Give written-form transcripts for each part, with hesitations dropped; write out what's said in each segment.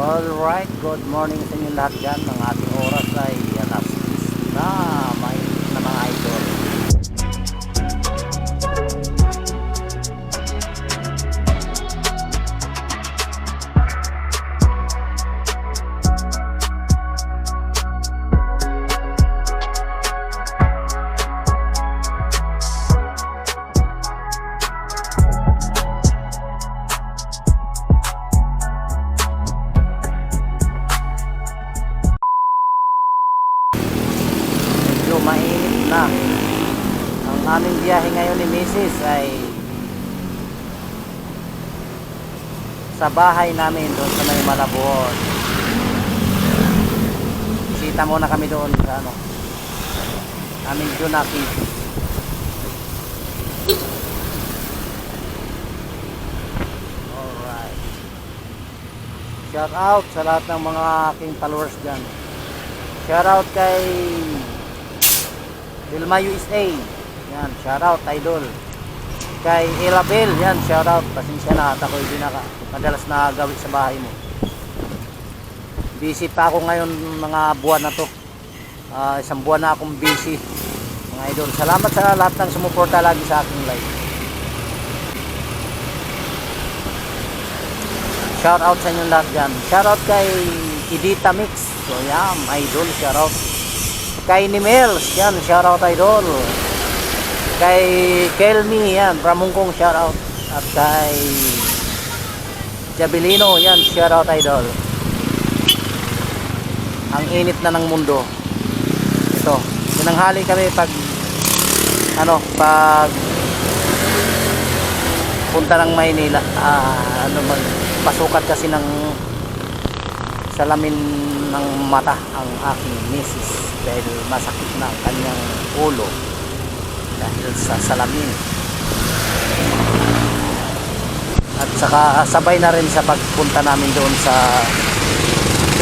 Alright, good morning sa inyo lahat dyan. Ang ating oras ay alas 10 na, mainit na mga idol. Mainit na. Ang aming biyahe ngayon ni Mrs. ay sa bahay namin doon sa may Malabon. Bisita muna kami doon sa aming Junaki. Alright, shout out sa lahat ng mga aking followers dyan. Shout out kay Vilma USA, yan, shoutout idol. Kay Elabel, yan, shoutout. Pasensya na at ako hindi madalas na gawin sa bahay mo. Busy pa ako ngayon mga buwan na to. Isang buwan na akong busy mga idol. Salamat sa lahat ng sumuporta lagi sa aking live. Shoutout sa inyo lahat dyan. Shoutout kay Edita Mix, so yan, idol, shoutout. Kay Nimels, yan, shoutout idol. Kay Kelmi, yan, Pramungkong, shoutout. At kay Jabilino, yan, shoutout idol. Ang init na ng mundo. Ito, sinanghali kami pag punta ng Maynila. Pasukat kasi ng salamin ng mata ang aking misis dahil masakit na ang kanyang ulo dahil sa salamin, at saka sabay na rin sa pagpunta namin doon sa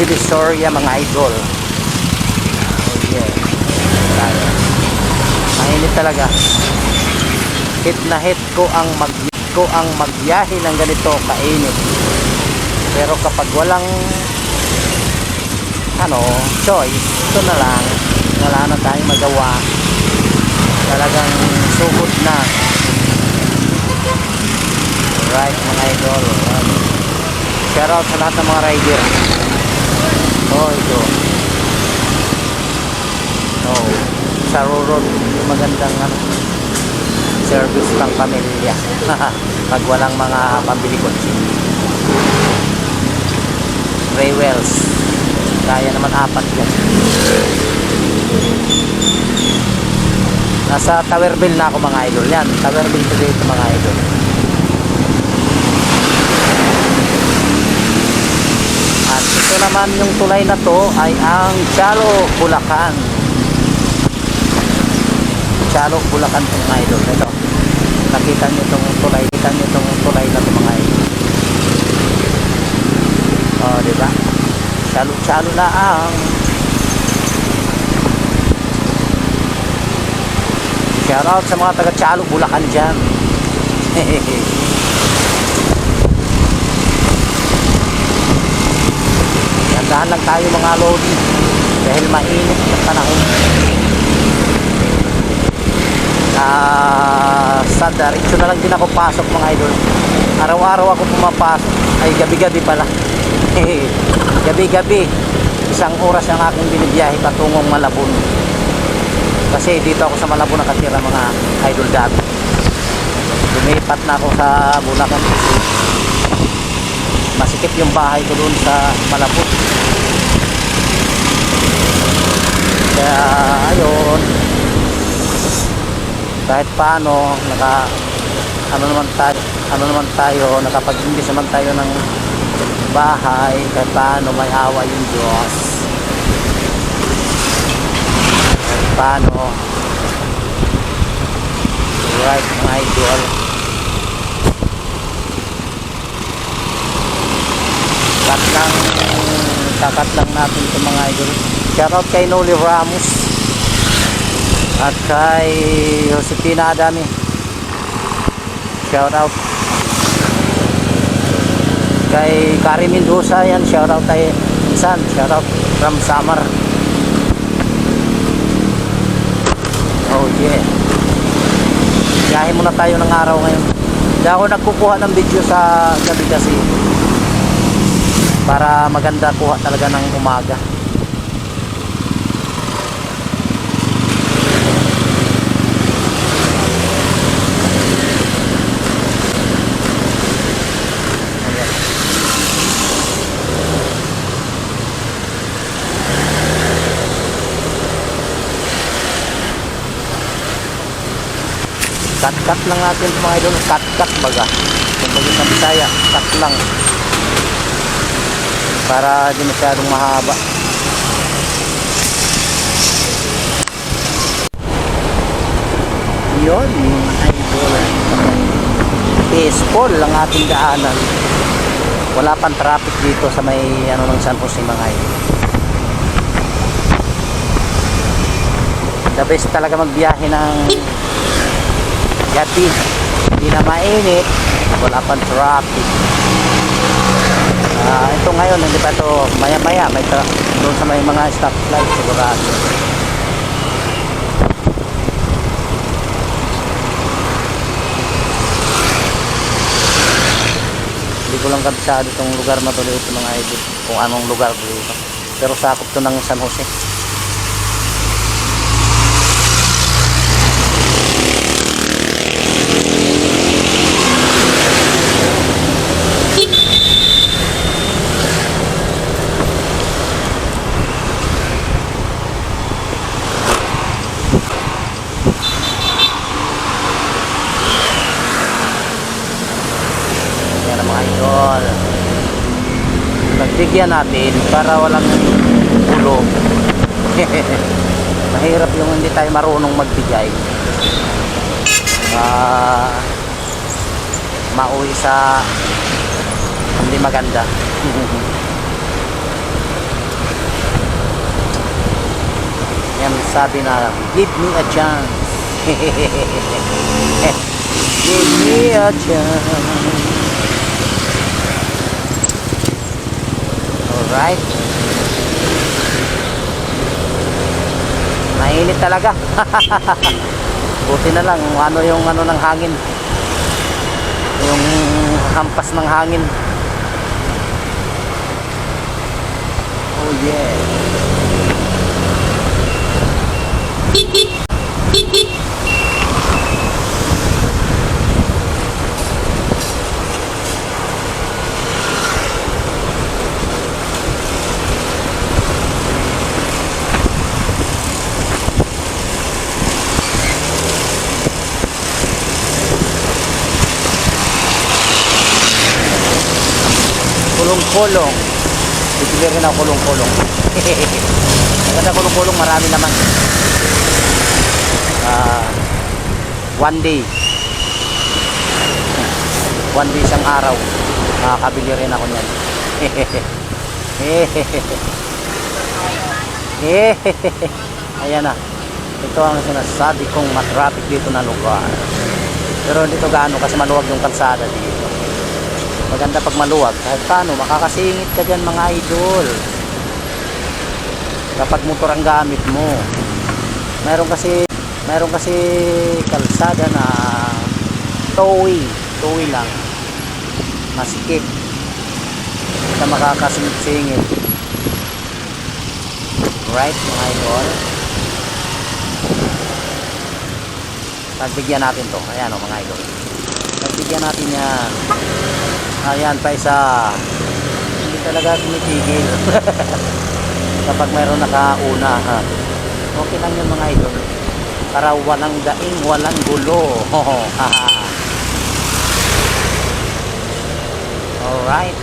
Divisoria mga idol. Oh yeah, mainit talaga. Hit na hit ko ang magbiyahe ng ganito kainit, pero kapag walang choice, ito na lang, wala na tayong magawa, talagang sugod na. Right mga idol, shout out sa lahat ng mga rider. Ito sa Rurod, magandang service pang pamilya pag walang mga pambili kotse. Raywells, kaya naman 4 yan. Nasa Towerville na ako mga idol. Yan, Towerville to dito mga idol. At ito naman yung tulay na to ay ang Chalo, Bulacan. Chalo, Bulacan to mga idol. Ito, nakita nyo itong tulay. Nakita nyo itong tulay na to mga idol. Diba? Chalo na ang shoutout sa mga taga Chalo, Bulacan dyan. Yandahan lang tayo mga lodi dahil mainit na panahon. Sa diretso na lang din ako pasok mga idol. Araw-araw ako pumapasok, ay gabi-gabi pala. Gabi-gabi, 1 oras ang aking binibiyahe patungong Malabon. Kasi dito ako sa Malabon nakatira mga idol dati. Lumipat na ako sa Bulacan kasi masikip yung bahay ko doon sa Malabon. Kaya ayun, kahit paano naman tayo nakapag-imbis naman tayo ng bahay, kahit paano may awa yung Diyos. Kahit paano. Right mga idol, kakat lang natin ito mga idol. Shoutout kay Noli Ramos at kay Josepina Adami. Shoutout. Kay Kari Mendoza yan, shoutout tayo. Minsan, shoutout from Samar. Oh yeah. Biyahe muna tayo ng araw ngayon. Hindi ako nagkukuha ng video sa gabi kasi para maganda kuha talaga ng umaga. Cut lang natin mga idol, cut baga. Kung bagay sa Bisaya, cut lang. Para di masyadong mahaba. Yun, mga idol. Peaceful lang ating daanan. Wala pang traffic dito sa may ano ng San Jose mga idol. The best talaga magbiyahe ng gabi, hindi na mainit, wala pang traffic. Ito ngayon hindi pa ito, maya maya may doon sa may mga stoplight sigurado. Hindi ko lang kabisado itong lugar na to dito mga idol, kung anong lugar dito, pero sakop to ng San Jose. Pagbigyan natin para walang gulo. Mahirap yung hindi tayo marunong magbigay. Mauwi sa hindi maganda. Yan sabi na, give me a chance. Give me a chance. Alright. Mainit talaga. Buti na lang ano yung ano ng hangin. Yung hampas ng hangin. Oh yeah. Kulong-kulong. Bibili rin ako kulong-kulong. Maganda kulong-kulong, marami naman. One day. One day isang araw. Makakabili rin ako niyan. Ayan na. Ito ang sinasabi kong matraffic dito na lugar. Pero dito gaano kasi maluwag yung kalsada dito. Maganda pag maluwag. Kahit paano, makakasingit ka dyan mga idol. Kapag motor ang gamit mo. Mayroon kasi kalsada na towy lang. Masikip. Hindi makakasingit-singit. Right mga idol. Pagbigyan natin to. Ayan o mga idol. Pagbigyan natin yan. Ayan pa isa. Hindi talaga tumitigil. Kapag mayroon nakauna ha. Okay lang yun mga idol. Para walang daing, walang gulo. Alright.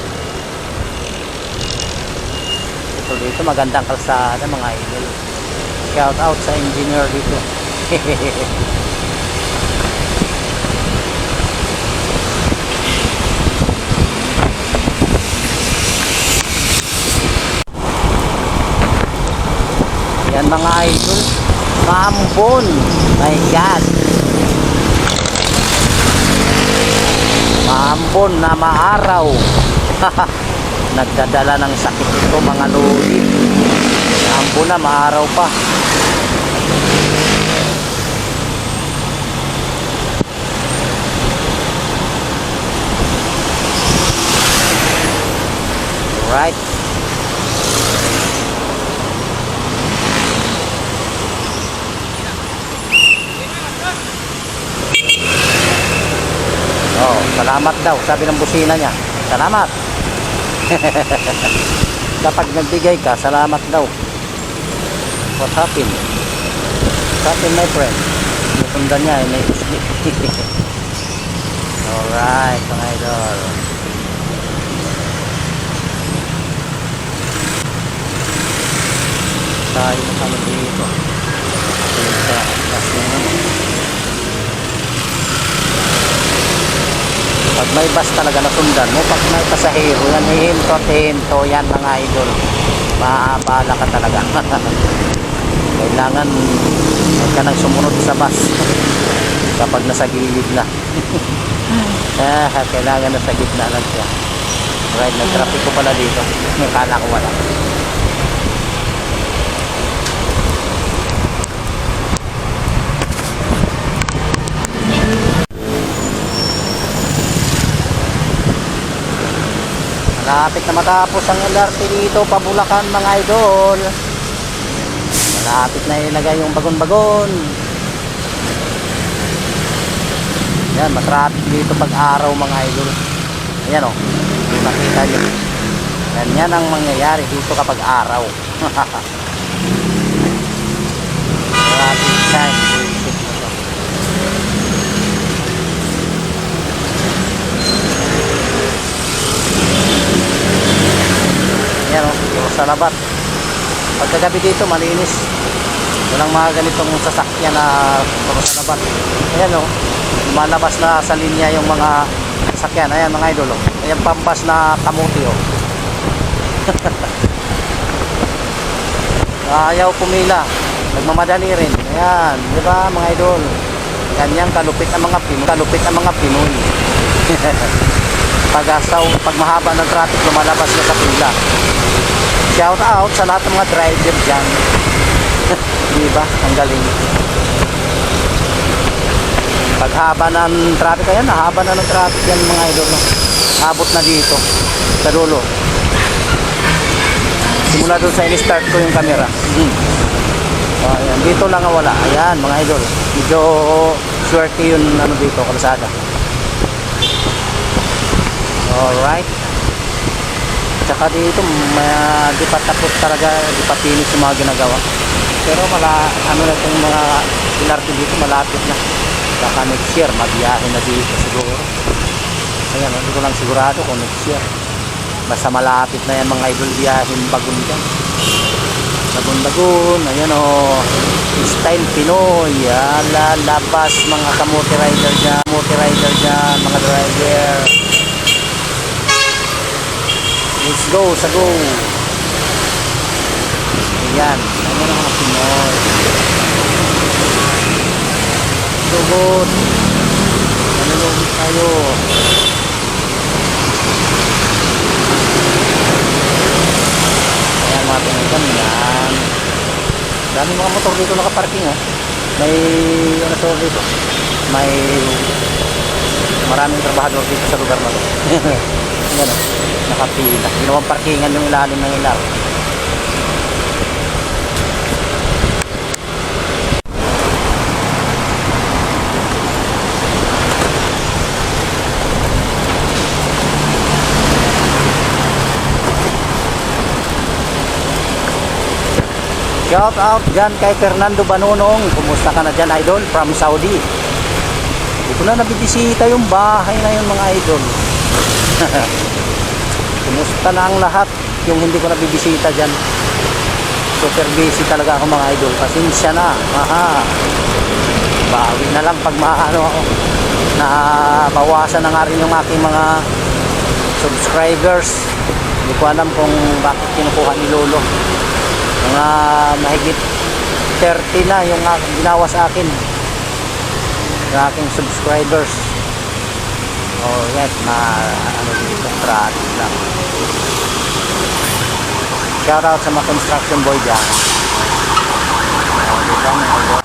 Ito dito magandang kalsada mga idol. Shout out sa engineer dito. Yan mga idol, maambon, my God, maambon na maaraw. Nagdadala ng sakit ito mga lodi. Ambo na, maaraw pa. Right. Oh, salamat daw, sabi ng busina niya. Salamat. Kapag nagbigay ka, salamat daw. What happened? What happened, my friend? Nasundan niya, may usli. Alright, mga idol. Tayo na kami dito. Sa last na naman. Pag may bus talaga nasundan mo, pag may pasahero, yan, hihinto yan mga idol. Maabala ka talaga. Kailangan huwag ka nang sumunod sa bus kapag nasa gilid na. Kailangan nasa gitna lang siya. Right, nag-traffic ko pala dito. Kala ko wala. Malapit na matapos ang LRT dito, Pabulacan mga idol. Malapit na ilagay yung bagon-bagon. Yan, matraffic dito pag araw mga idol. Ayan o, makita nyo. Yan ang mangyayari dito kapag araw. Traffic time. Yan o, sa labat. Pagkagabi dito malinis. Walang mga ganitong sasakyan na puro sa labat. Ayan o, lumalabas na sa linya yung mga sasakyan. Ayan mga idol o. Ayan pampas na kamuti o. Ayaw pumila. Nagmamadali rin. Ayan, di ba mga idol? Ganyan kalupit ang mga Pinoy. Kalupit ang mga Pinoy. Pag mahaba ng traffic, lumalabas na sa pila. Shout out sa lahat ng mga driver dyan. Diba? Ang galing. Pag haba ng traffic, ayan, haba na ng traffic yan mga idol. Abot na dito sa dulo. Simula doon sa in-start ko yung camera. Ayan, dito lang wala. Ayan mga idol. Medyo swerte yun ano dito, kalsada. Alright. Tsaka dito di pa tapos talaga, di pa finish yung mga ginagawa. Pero ano na itong mga LRT dito, malapit na. Baka next year mabiyahe na dito siguro. Ayan, hindi ko lang sigurado kung next year. Basta malapit na yan mga idol, biyahin bagon dyan. Bagon, ayan o. Style Pinoy. Labas mga kamote rider dyan. Kamote rider dyan, mga driver. Let's go, sa go. Ayan, ano na mga Pinoy. So good. Manulungit tayo. Ayan mga Pinoy kami yan. Dami mga motor dito nakaparking oh. May ano to dito. May maraming trabahador dito sa lugar na to. Ayan oh. Nakapila. Ginawang parkingan yung ilalim ng ilaw. Shout out dyan kay Fernando Banonong. Kumusta ka na dyan idol? From Saudi. Hindi ko na nabibisita yung bahay na yun mga idol. Kumusta na ang lahat yung hindi ko nabibisita dyan. Super busy talaga ako mga idol. Pasensya na. Bawi na lang pag maano ako. Nabawasan na nga rin yung aking mga subscribers. Hindi ko alam kung bakit kinukuha ni Lolo. Mga mahigit 30 na yung ginawa sa akin. Yung aking subscribers. Oh yes, na ano dito, traffic lang. Shout out sa mga construction boy dyan. Oh, diba mga idol?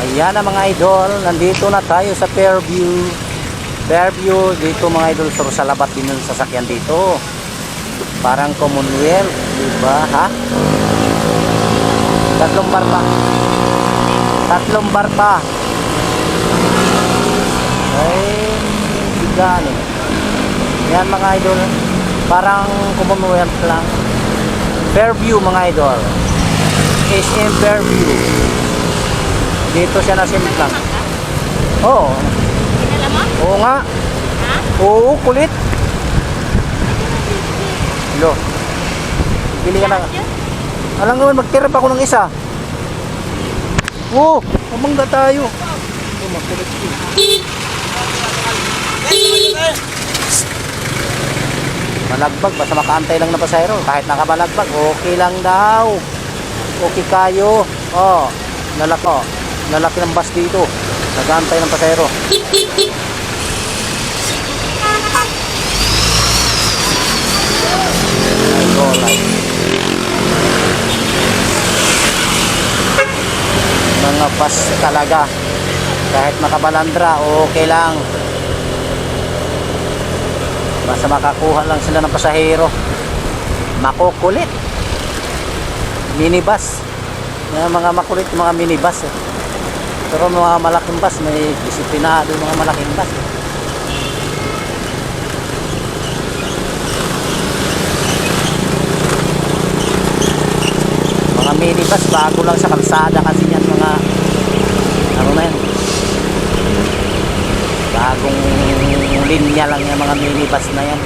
Ayan na mga idol, nandito na tayo sa Fairview. Fairview, dito mga idol, pero sa labat din yung sasakyan dito. Parang Commonwealth, diba ha? Tatlong bar pa. Tatlong bar pa. Ay, bigan eh. Yan mga idol, parang Commonwealth lang. Fairview mga idol. SM Fairview. Dito siya nasimplang. Oo. Kilala mo? Oo nga. Ha? Oo, kulit. Lo. Bili ka na. Alam nga, magtirap ako ng isa. Oo, mamangga tayo. Oh, makulit yun. Malagbag, basta makaantay lang na pasahero. Kahit nakamalagbag, okay lang daw. Okay kayo. Oh, lalako. Lalaki ng bus dito. Nag-aantay ng pasahero. Mga bus talaga. Kahit makabalandra, okay lang. Basta makakuha lang sila ng pasahero. Makukulit. Minibus. Mga makulit mga minibus eh. Pero mga malaking bus, may disiplinado yung mga malaking bus. Mga minibus, bago lang sa kalsada kasi yan mga, ano na yan, bagong linya lang yung mga minibus na yan.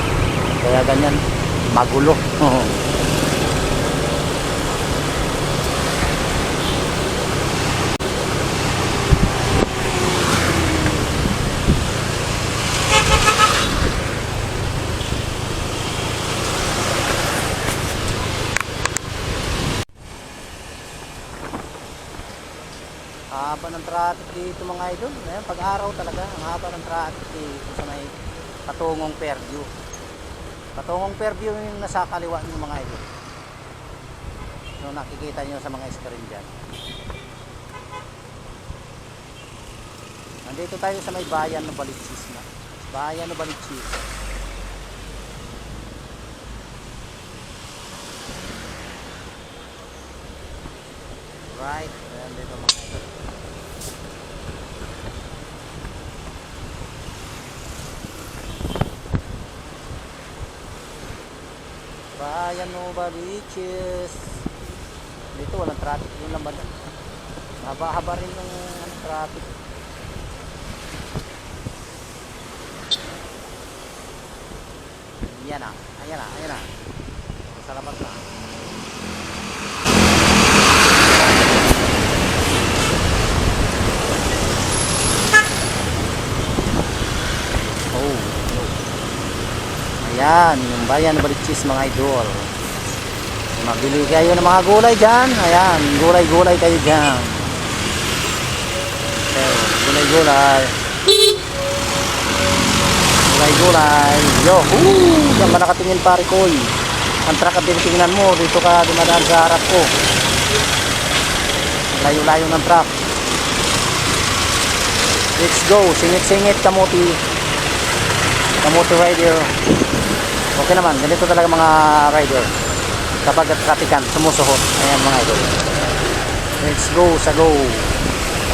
Kaya ganyan, magulo. Haba ng traffic dito mga idol. Ayan, pag-araw talaga, ang haba ng traffic dito sa may patungong Fairview. Patungong Fairview yung nasa kaliwa ng mga idol. So nakikita nyo sa mga screen dyan. Nandito tayo sa may bayan ng Balitsis na. Bayan ng Balitsis. Right, ayan dito mga idol. Bayan ng Balitsis. Dito walang traffic, yun lang ba? Haba-haba rin yung traffic. Ayan na, ayan na, ayan na. Sa labas na. Ayan, yung bayan ng Balitsis mga idol. Mabili kayo ng mga gulay dyan. Ayan, gulay-gulay kayo dyan. Pero, gulay-gulay. Gulay-gulay. Yo, diyan ka nakatingin pare ko. Ang truck at tinitingnan mo. Dito ka dumadaan sa harap ko. Layo-layo ng truck. Let's go. Singit-singit, kamuti. Kamuti rider. Okay naman, ganito talaga mga rider. Kapag traffican, sumusuhot. Ayan mga idol. Let's go sa go.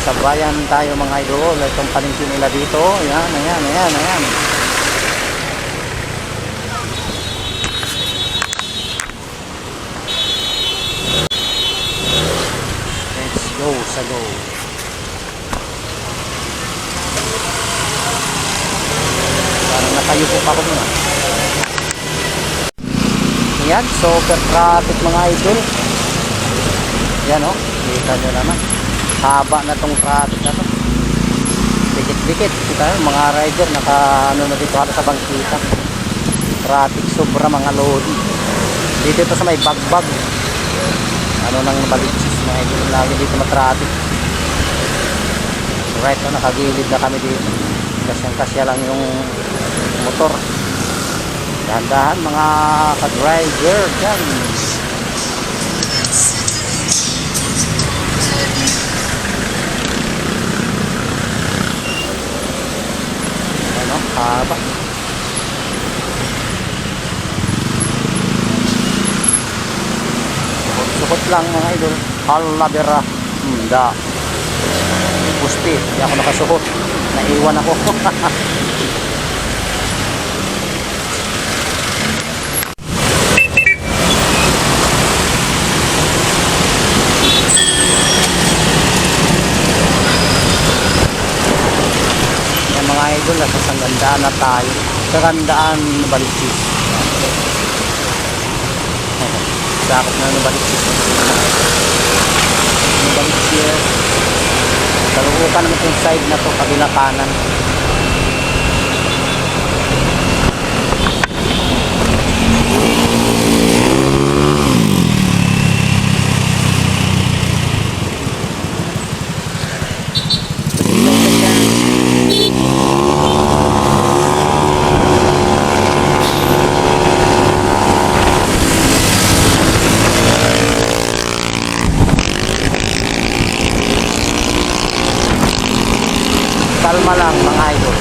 Sa bayan tayo mga idol. Itong palengke nila dito. Ayan, ayan, ayan, ayan. Let's go sa go. Parang nakayupo pa ako muna. Yan, super traffic mga idol. Yan o, kita nyo naman. Haba na tong traffic na to. Dikit-dikit. Kita nyo, mga rider naka ano na dito sa bangkita. Traffic sobra mga lodi. Dito ito sa may bagbag. ano nang Balitsis mga idol, lagi dito matraffic. Right na nakagilid na kami dito, kasyang-kasya lang yung motor. Dahan-dahan mga ka-driver dyan. Ano, haba. Sukot lang mga idol. Haladera. Hindi. Pusti. Hindi ako nakasuhot. Naiwan ako. Yan mga idol. Nasa Sanggandaan na tayo. Sanggandaan Balitsis. Sakop na Balitsis. Balitsis. Kaluhukan naman yung side na to, kabila kanan. Kalma lang mga idol.